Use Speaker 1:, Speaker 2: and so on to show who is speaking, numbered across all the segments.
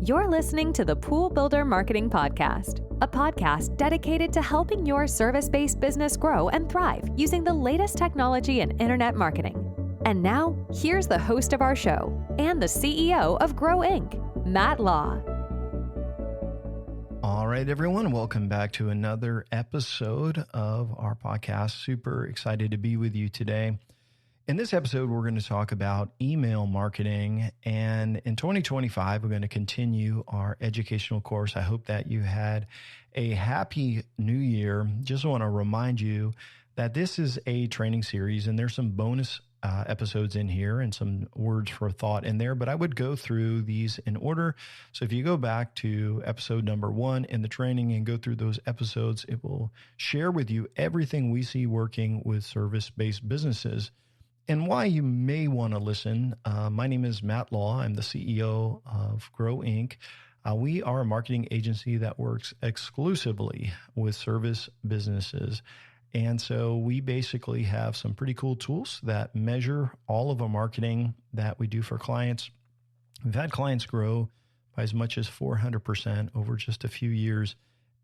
Speaker 1: You're listening to the Pool Builder Marketing Podcast, a podcast dedicated to helping your service-based business grow and thrive using the latest technology in internet marketing. And now, here's the host of our show and the CEO of Grow Inc., Matt Law.
Speaker 2: All right, everyone, welcome back to another episode of our podcast. Super excited to be with you today. In this episode, we're going to talk about email marketing. And in 2025, we're going to continue our educational course. I hope that you had a happy new year. Just want to remind you that this is a training series and there's some bonus episodes in here and some words for thought in there, but I would go through these in order. So if you go back to episode number 1 in the training and go through those episodes, it will share with you everything we see working with service-based businesses and why you may want to listen. My name is Matt Law. I'm the CEO of Grow Inc. We are a marketing agency that works exclusively with service businesses. And so we basically have some pretty cool tools that measure all of our marketing that we do for clients. We've had clients grow by as much as 400% over just a few years.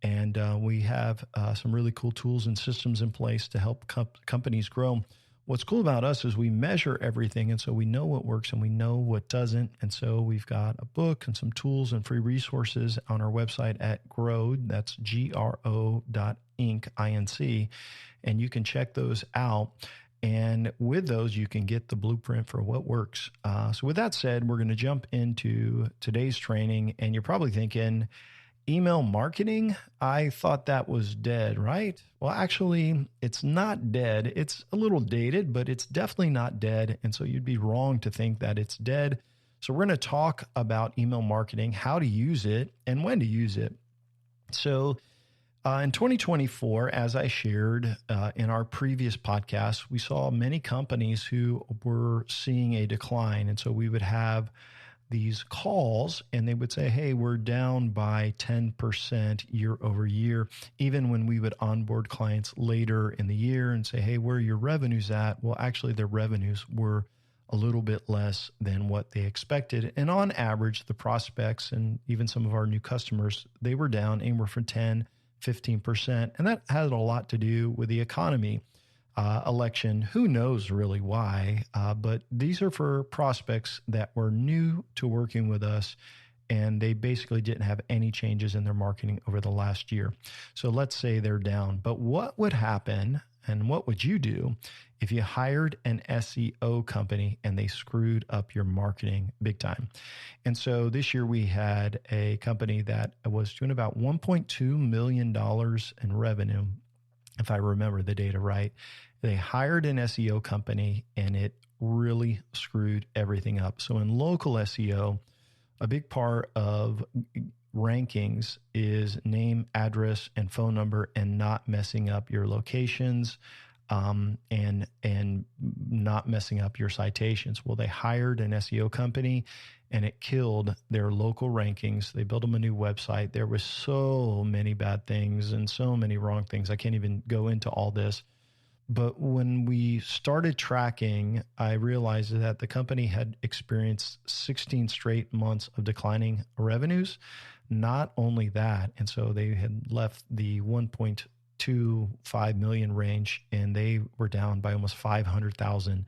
Speaker 2: And we have some really cool tools and systems in place to help companies grow. What's cool about us is we measure everything. And so we know what works and we know what doesn't. And so we've got a book and some tools and free resources on our website at Grow. That's GRO.Inc. And you can check those out. And with those, you can get the blueprint for what works. So with that said, we're going to jump into today's training. And you're probably thinking, email marketing? I thought that was dead, right? Well, actually, it's not dead. It's a little dated, but it's definitely not dead. And so you'd be wrong to think that it's dead. So we're going to talk about email marketing, how to use it, and when to use it. So in 2024, as I shared in our previous podcast, we saw many companies who were seeing a decline. And so we would have these calls and they would say, hey, we're down by 10% year over year. Even when we would onboard clients later in the year and say, hey, where are your revenues at? Well, actually their revenues were a little bit less than what they expected. And on average, the prospects and even some of our new customers, they were down anywhere from 10, 15%. And that had a lot to do with the economy. Election, who knows really why, but these are for prospects that were new to working with us and they basically didn't have any changes in their marketing over the last year. So let's say they're down, but what would happen and what would you do if you hired an SEO company and they screwed up your marketing big time? And so this year we had a company that was doing about $1.2 million in revenue. If I remember the data right, they hired an SEO company and it really screwed everything up. So in local SEO, a big part of rankings is name, address, and phone number and not messing up your locations and not messing up your citations. Well, they hired an SEO company and it killed their local rankings. They built them a new website. There was so many bad things and so many wrong things. I can't even go into all this. But when we started tracking, I realized that the company had experienced 16 straight months of declining revenues. Not only that, and so they had left the 1.25 million range and they were down by almost 500,000.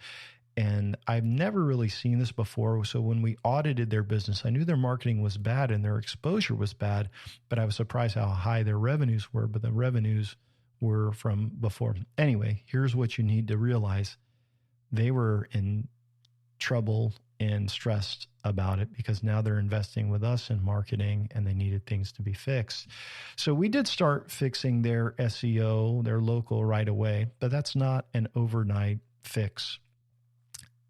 Speaker 2: And I've never really seen this before. So when we audited their business, I knew their marketing was bad and their exposure was bad, but I was surprised how high their revenues were, but the revenues were from before. Anyway, here's what you need to realize. They were in trouble and stressed about it because now they're investing with us in marketing and they needed things to be fixed. So we did start fixing their SEO, their local right away, but that's not an overnight fix.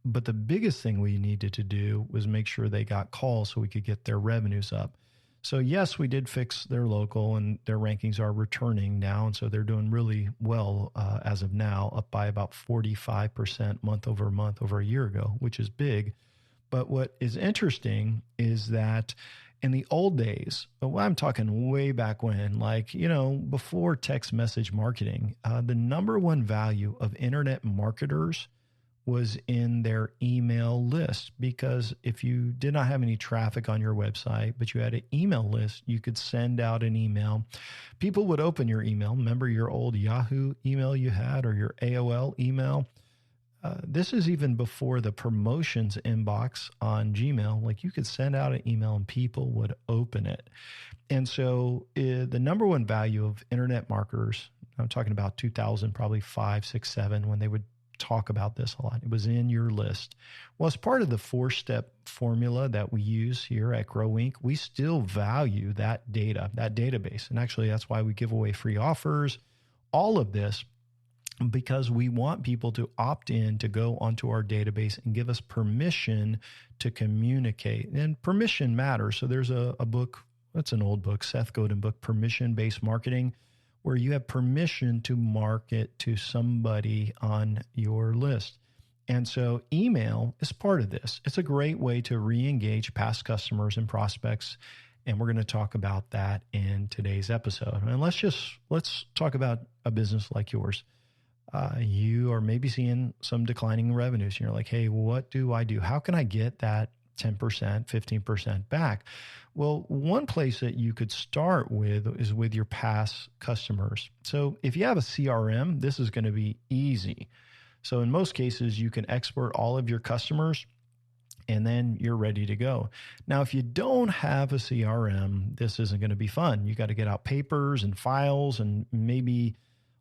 Speaker 2: But the biggest thing we needed to do was make sure they got calls so we could get their revenues up. So yes, we did fix their local and their rankings are returning now. And so they're doing really well as of now, up by about 45% month over a year ago, which is big. But what is interesting is that in the old days, well, I'm talking way back when, before text message marketing, the number one value of internet marketers was in their email list, because if you did not have any traffic on your website, but you had an email list, you could send out an email. People would open your email. Remember your old Yahoo email you had, or your AOL email? This is even before the promotions inbox on Gmail. Like, you could send out an email and people would open it. And so the number one value of internet marketers, I'm talking about 2000, probably 5, 6, 7, when they would talk about this a lot, it was in your list. Well, as part of the 4-step formula that we use here at Grow Inc., we still value that data, that database. And actually, that's why we give away free offers, all of this, because we want people to opt in to go onto our database and give us permission to communicate. And permission matters. So there's a book, it's an old book, Seth Godin book, Permission-Based Marketing, where you have permission to market to somebody on your list. And so email is part of this. It's a great way to re-engage past customers and prospects. And we're going to talk about that in today's episode. And let's talk about a business like yours. You are maybe seeing some declining revenues. And you're like, hey, what do I do? How can I get that 10%, 15% back? Well, one place that you could start with is with your past customers. So if you have a CRM, this is going to be easy. So in most cases, you can export all of your customers and then you're ready to go. Now, if you don't have a CRM, this isn't going to be fun. You got to get out papers and files and maybe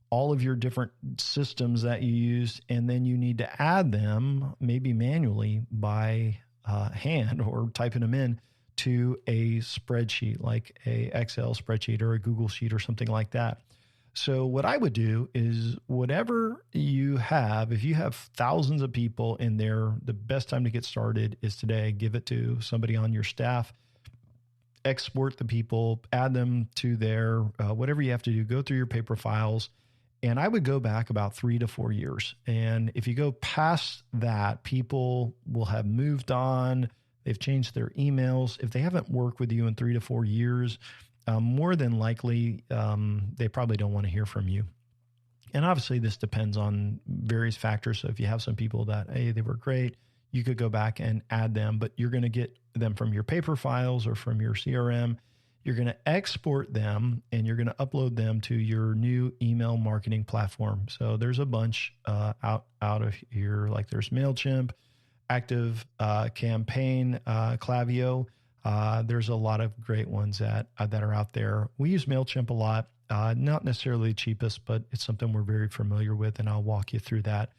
Speaker 2: all of your different systems that you use, and then you need to add them maybe manually by hand or typing them in to a spreadsheet, like a Excel spreadsheet or a Google Sheet or something like that. So what I would do is whatever you have, if you have thousands of people in there, the best time to get started is today. Give it to somebody on your staff, export the people, add them to their, whatever you have to do, go through your paper files. And I would go back about 3 to 4 years. And if you go past that, people will have moved on. They've changed their emails. If they haven't worked with you in 3 to 4 years, more than likely, they probably don't want to hear from you. And obviously, this depends on various factors. So if you have some people that, hey, they were great, you could go back and add them, but you're going to get them from your paper files or from your CRM. You're going to export them and you're going to upload them to your new email marketing platform. So there's a bunch out of here, like there's MailChimp, Active Campaign, Klaviyo. There's a lot of great ones that are out there. We use MailChimp a lot, not necessarily the cheapest, but it's something we're very familiar with, and I'll walk you through that.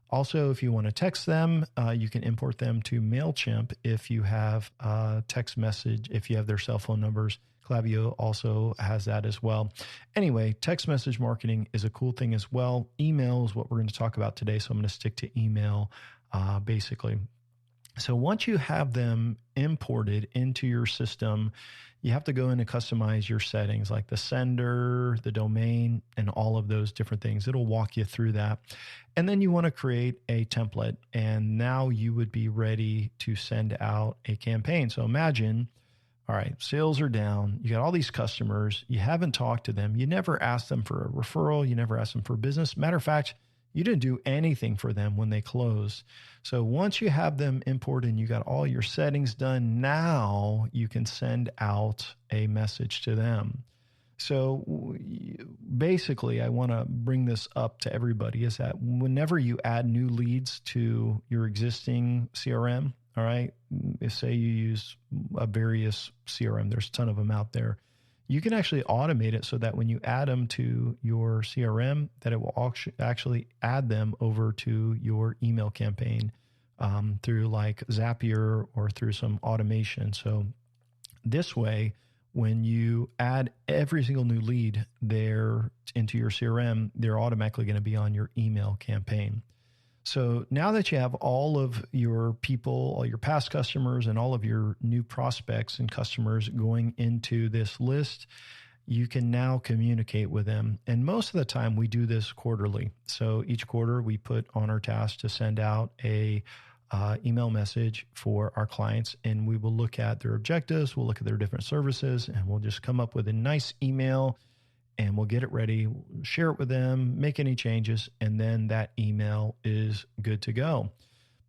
Speaker 2: Also, if you want to text them, you can import them to MailChimp if you have text message, if you have their cell phone numbers. Klaviyo also has that as well. Anyway, text message marketing is a cool thing as well. Email is what we're going to talk about today, so I'm going to stick to email basically. So once you have them imported into your system, you have to go in and customize your settings, like the sender, the domain, and all of those different things. It'll walk you through that. And then you want to create a template, and now you would be ready to send out a campaign. So imagine, all right, sales are down. You got all these customers. You haven't talked to them. You never asked them for a referral. You never asked them for business. Matter of fact, you didn't do anything for them when they closed. So once you have them imported and you got all your settings done, now you can send out a message to them. So basically, I want to bring this up to everybody, is that whenever you add new leads to your existing CRM, all right, say you use a various CRM, there's a ton of them out there. You can actually automate it so that when you add them to your CRM, that it will actually add them over to your email campaign through like Zapier or through some automation. So this way, when you add every single new lead there into your CRM, they're automatically going to be on your email campaign. So now that you have all of your people, all your past customers, and all of your new prospects and customers going into this list, you can now communicate with them. And most of the time we do this quarterly. So each quarter we put on our task to send out a email message for our clients, and we will look at their objectives. We'll look at their different services, and we'll just come up with a nice email. and we'll get it ready, share it with them, make any changes, and then that email is good to go.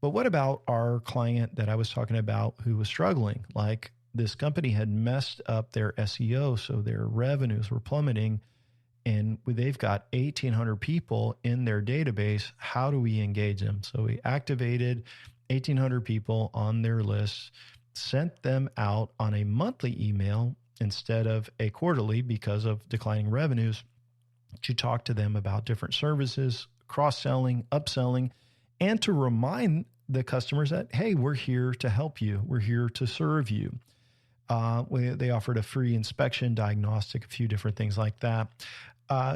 Speaker 2: But what about our client that I was talking about who was struggling? Like, this company had messed up their SEO, so their revenues were plummeting, and they've got 1,800 people in their database. How do we engage them? So we activated 1,800 people on their list, sent them out on a monthly email instead of a quarterly because of declining revenues, to talk to them about different services, cross-selling, upselling, and to remind the customers that, hey, we're here to help you. We're here to serve you. They offered a free inspection, diagnostic, a few different things like that.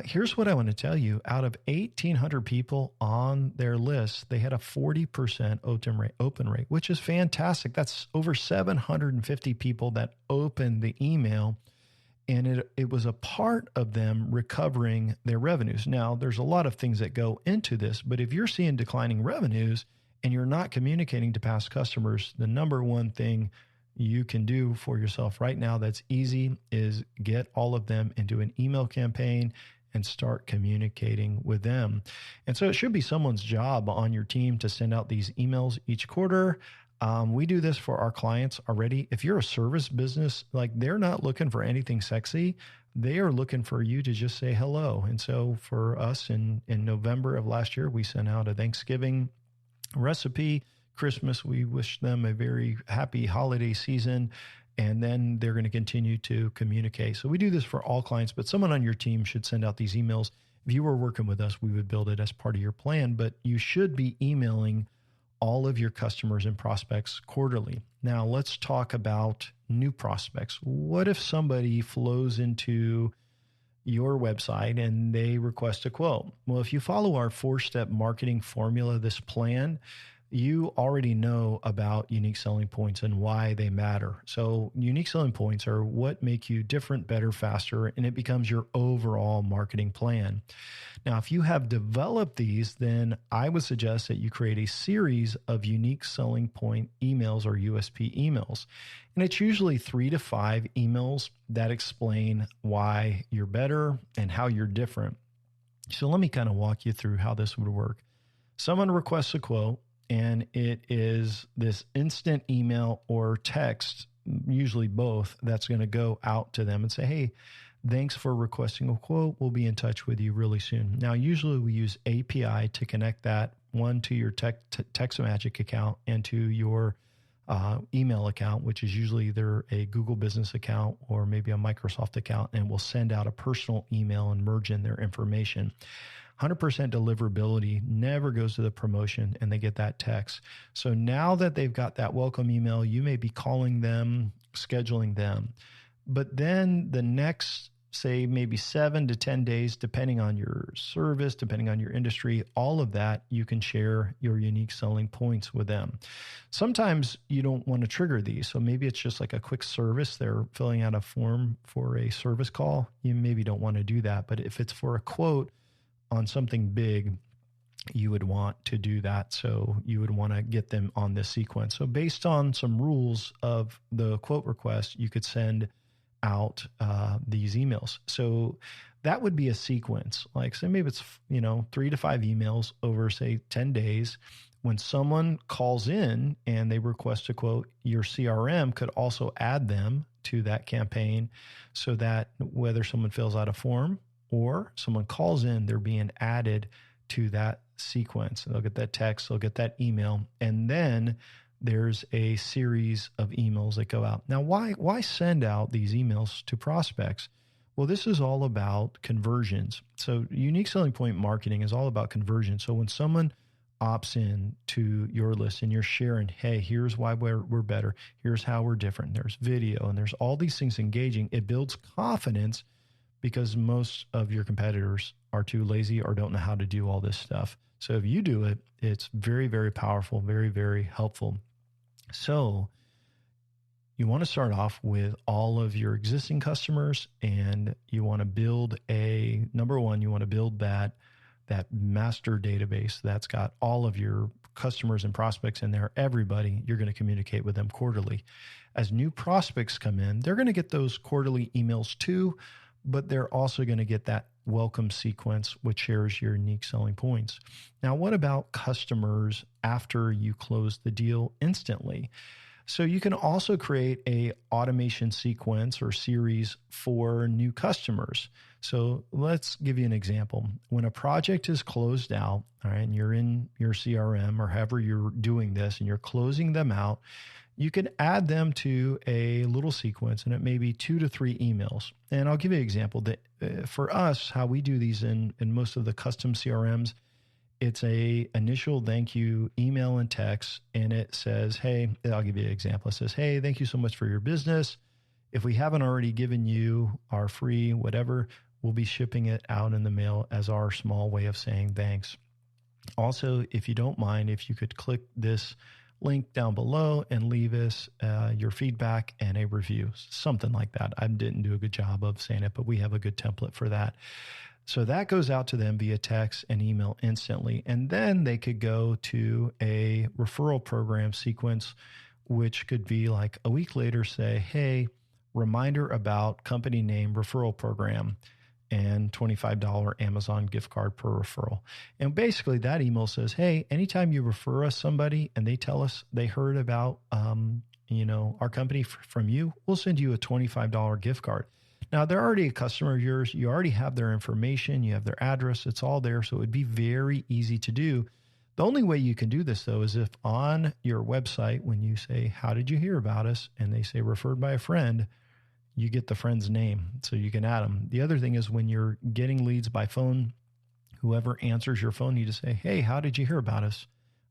Speaker 2: Here's what I want to tell you. Out of 1,800 people on their list, they had a 40% open rate, which is fantastic. That's over 750 people that opened the email, and it was a part of them recovering their revenues. Now, there's a lot of things that go into this, but if you're seeing declining revenues and you're not communicating to past customers, the number one thing you can do for yourself right now that's easy is get all of them into an email campaign and start communicating with them. And so it should be someone's job on your team to send out these emails each quarter. We do this for our clients already. If you're a service business, like, they're not looking for anything sexy. They are looking for you to just say hello. And so for us in November of last year, we sent out a Thanksgiving recipe. Christmas, we wish them a very happy holiday season, and then they're going to continue to communicate. So we do this for all clients, but someone on your team should send out these emails. If you were working with us, we would build it as part of your plan, but you should be emailing all of your customers and prospects quarterly. Now, let's talk about new prospects. What if somebody flows into your website and they request a quote? Well, if you follow our 4-step marketing formula, this plan, you already know about unique selling points and why they matter. So unique selling points are what make you different, better, faster, and it becomes your overall marketing plan. Now, if you have developed these, then I would suggest that you create a series of unique selling point emails or USP emails. And it's usually 3 to 5 emails that explain why you're better and how you're different. So let me kind of walk you through how this would work. Someone requests a quote, and it is this instant email or text, usually both, that's going to go out to them and say, hey, thanks for requesting a quote. We'll be in touch with you really soon. Now, usually we use API to connect that, one to your Textmagic account and to your email account, which is usually either a Google business account or maybe a Microsoft account, and we'll send out a personal email and merge in their information. 100% deliverability, never goes to the promotion, and they get that text. So now that they've got that welcome email, you may be calling them, scheduling them. But then the next, say, maybe 7 to 10 days, depending on your service, depending on your industry, all of that, you can share your unique selling points with them. Sometimes you don't want to trigger these. So maybe it's just like a quick service. They're filling out a form for a service call. You maybe don't want to do that. But if it's for a quote on something big, you would want to do that. So you would want to get them on this sequence. So based on some rules of the quote request, you could send out these emails. So that would be a sequence. Like, say maybe it's 3 to 5 emails over, say, 10 days. When someone calls in and they request a quote, your CRM could also add them to that campaign, so that whether someone fills out a form or someone calls in, they're being added to that sequence. They'll get that text, they'll get that email, and then there's a series of emails that go out. Now, why send out these emails to prospects? Well, this is all about conversions. So unique selling point marketing is all about conversion. So when someone opts in to your list and you're sharing, hey, here's why we're better, here's how we're different, there's video, and there's all these things engaging, it builds confidence, because most of your competitors are too lazy or don't know how to do all this stuff. So if you do it, it's very, very powerful, very, very helpful. So you want to start off with all of your existing customers, and you want to build number one, you want to build that master database that's got all of your customers and prospects in there. Everybody, you're going to communicate with them quarterly. As new prospects come in, they're going to get those quarterly emails too, but they're also going to get that welcome sequence, which shares your unique selling points. Now, what about customers after you close the deal instantly? So you can also create a automation sequence or series for new customers. So let's give you an example. When a project is closed out, all right, and you're in your CRM or however you're doing this and you're closing them out, you can add them to a little sequence, and it may be 2 to 3 emails. And I'll give you an example that for us, how we do these in most of the custom CRMs, it's a initial thank you email and text, and it says, hey, I'll give you an example. It says, hey, thank you so much for your business. If we haven't already given you our free whatever, we'll be shipping it out in the mail as our small way of saying thanks. Also, if you don't mind, if you could click this link down below and leave us your feedback and a review, something like that. I didn't do a good job of saying it, but we have a good template for that. So that goes out to them via text and email instantly. And then they could go to a referral program sequence, which could be like a week later, say, hey, reminder about company name referral program and $25 Amazon gift card per referral. And basically that email says, hey, anytime you refer us somebody and they tell us they heard about, our company from you, we'll send you a $25 gift card. Now, they're already a customer of yours. You already have their information. You have their address. It's all there. So it would be very easy to do. The only way you can do this, though, is if on your website, when you say, how did you hear about us? And they say referred by a friend, you get the friend's name so you can add them. The other thing is when you're getting leads by phone, whoever answers your phone, you just say, hey, how did you hear about us?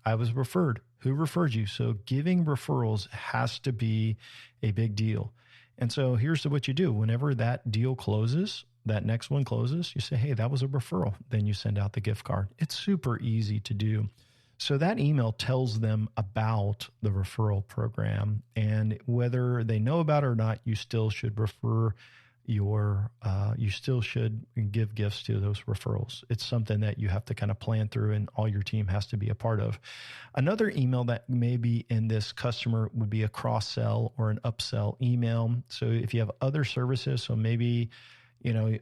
Speaker 2: I was referred. Who referred you? So giving referrals has to be a big deal. And so here's what you do. Whenever that deal closes, that next one closes, you say, hey, that was a referral. Then you send out the gift card. It's super easy to do. So that email tells them about the referral program, and whether they know about it or not, you still should you still should give gifts to those referrals. It's something that you have to kind of plan through, and all your team has to be a part of. Another email that may be in this customer would be a cross-sell or an upsell email. So if you have other services, so maybe,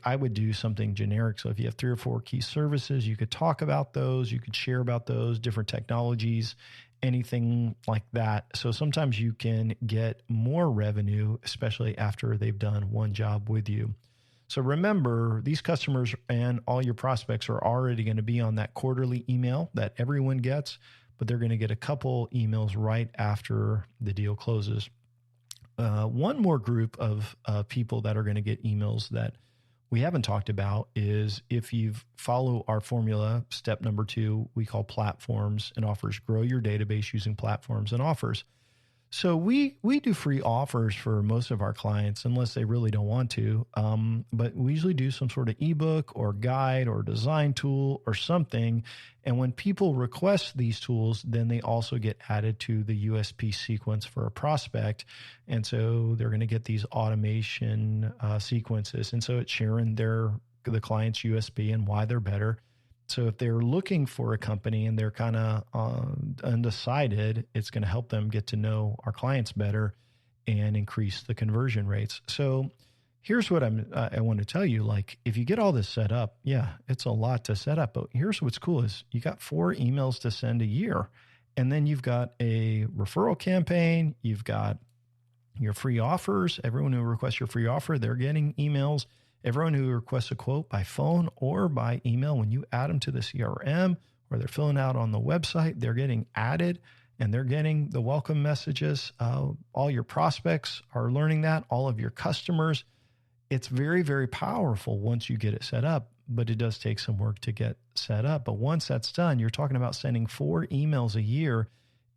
Speaker 2: I would do something generic. So if you have 3 or 4 key services, you could talk about those, you could share about those, different technologies, anything like that. So sometimes you can get more revenue, especially after they've done one job with you. So remember, these customers and all your prospects are already going to be on that quarterly email that everyone gets, but they're going to get a couple emails right after the deal closes. One more group of people that are going to get emails that we haven't talked about is if you follow our formula, step number 2, we call platforms and offers. Grow your database using platforms and offers. So we do free offers for most of our clients, unless they really don't want to. But we usually do some sort of ebook or guide or design tool or something. And when people request these tools, then they also get added to the USP sequence for a prospect. And so they're going to get these automation sequences. And so it's sharing the client's USP and why they're better. So if they're looking for a company and they're kind of undecided, it's going to help them get to know our clients better and increase the conversion rates. So here's what I want to tell you. Like, if you get all this set up, yeah, it's a lot to set up. But here's what's cool is you got 4 emails to send a year. And then you've got a referral campaign. You've got your free offers. Everyone who requests your free offer, they're getting emails. Everyone who requests a quote by phone or by email, when you add them to the CRM or they're filling out on the website, they're getting added and they're getting the welcome messages. All your prospects are learning that, all of your customers. It's very, very powerful once you get it set up, but it does take some work to get set up. But once that's done, you're talking about sending 4 emails a year,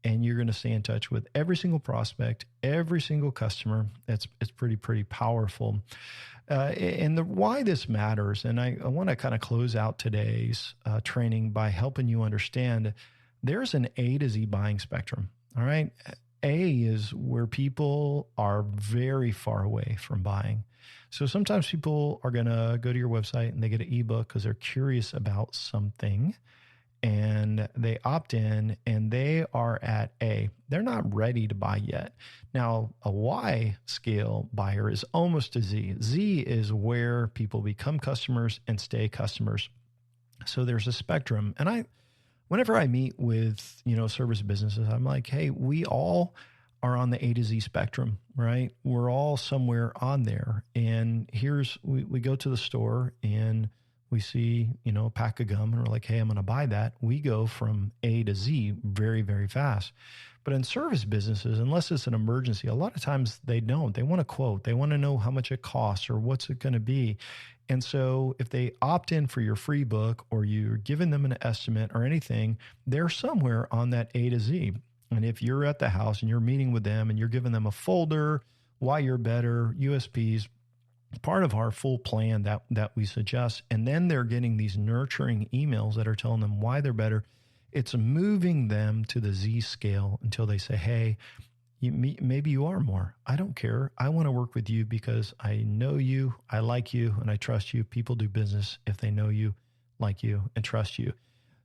Speaker 2: and you're going to stay in touch with every single prospect, every single customer. It's pretty powerful. And why this matters, and I want to kind of close out today's training by helping you understand there's an A to Z buying spectrum. All right. A is where people are very far away from buying. So sometimes people are going to go to your website and they get an ebook because they're curious about something. and they opt in and they are at A. They're not ready to buy yet. Now, a Y scale buyer is almost a Z. Z is where people become customers and stay customers. So there's a spectrum. And whenever I meet with, service businesses, I'm like, hey, we all are on the A to Z spectrum, right? We're all somewhere on there. And we go to the store and we see, a pack of gum and we're like, hey, I'm going to buy that. We go from A to Z very, very fast. But in service businesses, unless it's an emergency, a lot of times they don't. They want a quote. They want to know how much it costs or what's it going to be. And so if they opt in for your free book or you're giving them an estimate or anything, they're somewhere on that A to Z. And if you're at the house and you're meeting with them and you're giving them a folder, why you're better, USPs, part of our full plan that we suggest, and then they're getting these nurturing emails that are telling them why they're better. It's moving them to the Z scale until they say, hey, maybe you are more. I don't care. I want to work with you because I know you, I like you, and I trust you. People do business if they know you, like you, and trust you.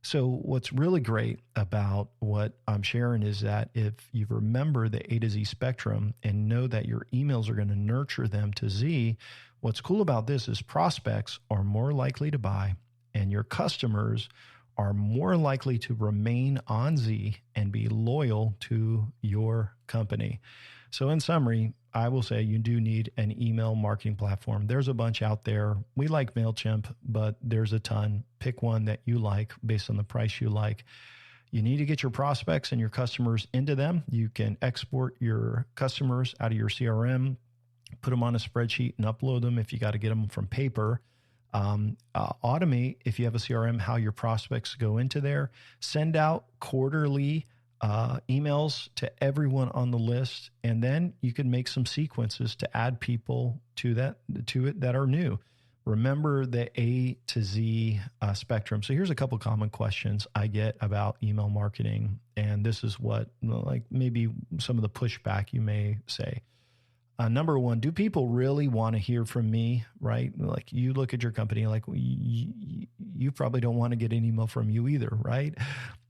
Speaker 2: So what's really great about what I'm sharing is that if you remember the A to Z spectrum and know that your emails are going to nurture them to Z, what's cool about this is prospects are more likely to buy and your customers are more likely to remain on Z and be loyal to your company. So in summary, I will say you do need an email marketing platform. There's a bunch out there. We like MailChimp, but there's a ton. Pick one that you like based on the price you like. You need to get your prospects and your customers into them. You can export your customers out of your CRM, put them on a spreadsheet and upload them if you got to get them from paper. Automate, if you have a CRM, how your prospects go into there. Send out quarterly emails to everyone on the list, and then you can make some sequences to add people to it that are new. Remember the A to Z spectrum. So here's a couple common questions I get about email marketing, and this is what maybe some of the pushback you may say. Number one, do people really want to hear from me, right? Like you look at your company, like you probably don't want to get an email from you either, right?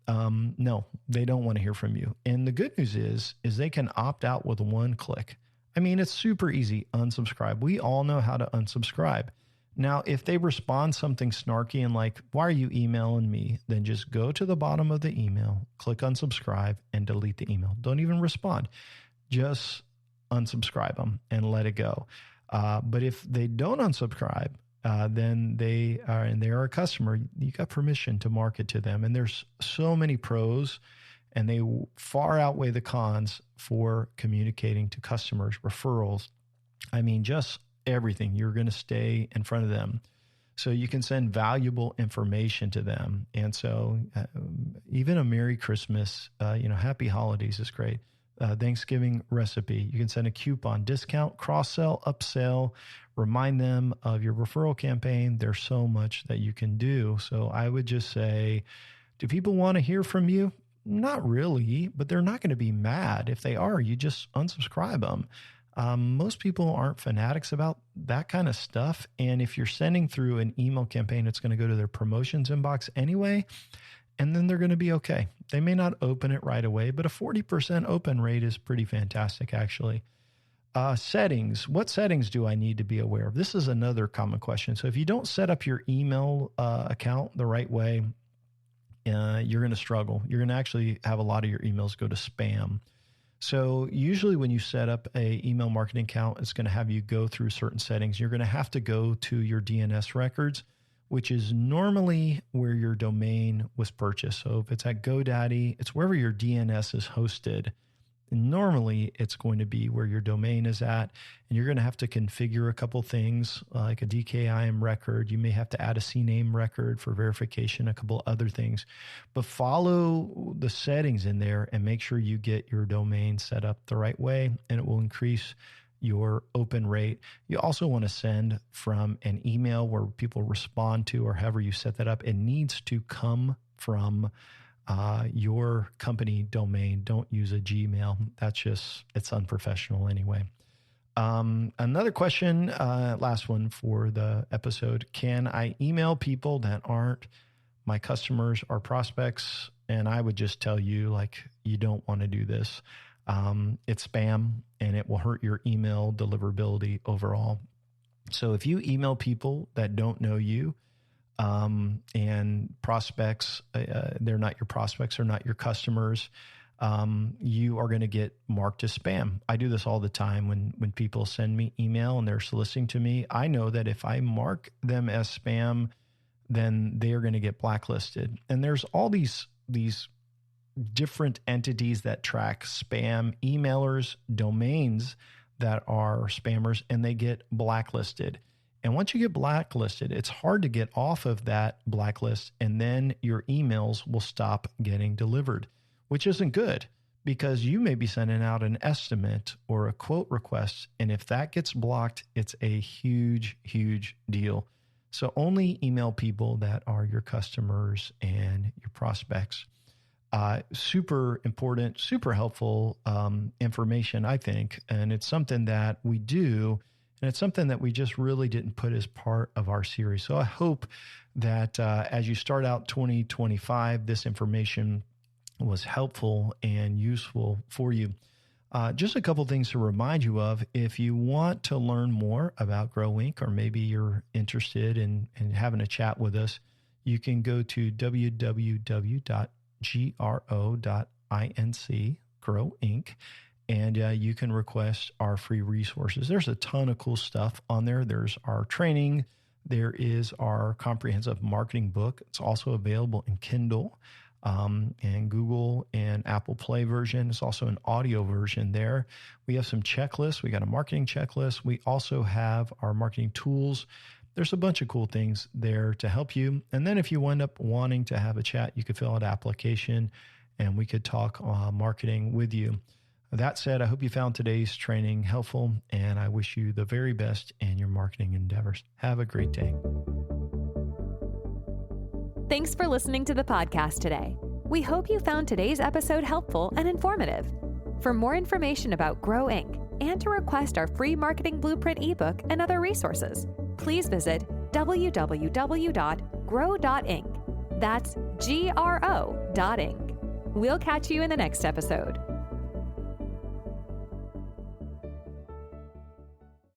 Speaker 2: No, they don't want to hear from you. And the good news is they can opt out with one click. I mean, it's super easy. Unsubscribe. We all know how to unsubscribe. Now, if they respond something snarky and like, why are you emailing me? Then just go to the bottom of the email, click unsubscribe and delete the email. Don't even respond. Just unsubscribe them and let it go. But if they don't unsubscribe, then they are a customer. You got permission to market to them. And there's so many pros and they far outweigh the cons for communicating to customers, referrals. I mean, just everything. You're going to stay in front of them. So you can send valuable information to them. And so even a Merry Christmas, Happy Holidays is great. Thanksgiving recipe. You can send a coupon, discount, cross-sell, upsell, remind them of your referral campaign. There's so much that you can do. So I would just say, do people want to hear from you? Not really, but they're not going to be mad. If they are, you just unsubscribe them. Most people aren't fanatics about that kind of stuff. And if you're sending through an email campaign, it's going to go to their promotions inbox anyway. And then they're going to be okay. They may not open it right away, but a 40% open rate is pretty fantastic, actually. Settings. What settings do I need to be aware of? This is another common question. So if you don't set up your email account the right way, you're going to struggle. You're going to actually have a lot of your emails go to spam. So usually when you set up a email marketing account, it's going to have you go through certain settings. You're going to have to go to your DNS records, which is normally where your domain was purchased. So if it's at GoDaddy, it's wherever your DNS is hosted. And normally it's going to be where your domain is at. And you're going to have to configure a couple things like a DKIM record. You may have to add a CNAME record for verification, a couple other things. But follow the settings in there and make sure you get your domain set up the right way, and it will increase your open rate. You also want to send from an email where people respond to, or however you set that up. It needs to come from your company domain. Don't use a Gmail. It's unprofessional anyway. Another question, last one for the episode. Can I email people that aren't my customers are prospects, and I would just tell you, like, you don't want to do this. It's spam, and it will hurt your email deliverability overall. So if you email people that don't know you, and prospects, they're not your prospects or not your customers, you are going to get marked as spam. I do this all the time when people send me email and they're soliciting to me. I know that if I mark them as spam, then they are going to get blacklisted. And there's all these different entities that track spam emailers, domains that are spammers, and they get blacklisted. And once you get blacklisted, it's hard to get off of that blacklist, and then your emails will stop getting delivered, which isn't good because you may be sending out an estimate or a quote request. And if that gets blocked, it's a huge, huge deal. So only email people that are your customers and your prospects. Super important, super helpful information, I think. And it's something that we do, and it's something that we just really didn't put as part of our series. So I hope that as you start out 2025, this information was helpful and useful for you. Just a couple things to remind you of. If you want to learn more about Grow Inc., or maybe you're interested in having a chat with us, you can go to www.gro.inc, Grow Inc., and you can request our free resources. There's a ton of cool stuff on there. There's our training. There is our comprehensive marketing book. It's also available in Kindle and Google and Apple Play version. It's also an audio version there. We have some checklists. We got a marketing checklist. We also have our marketing tools. There's a bunch of cool things there to help you. And then if you end up wanting to have a chat, you could fill out an application and we could talk marketing with you. That said, I hope you found today's training helpful, and I wish you the very best in your marketing endeavors. Have a great day.
Speaker 1: Thanks for listening to the podcast today. We hope you found today's episode helpful and informative. For more information about Grow Inc. and to request our free marketing blueprint ebook and other resources, please visit www.grow.inc. That's GRO.inc. We'll catch you in the next episode.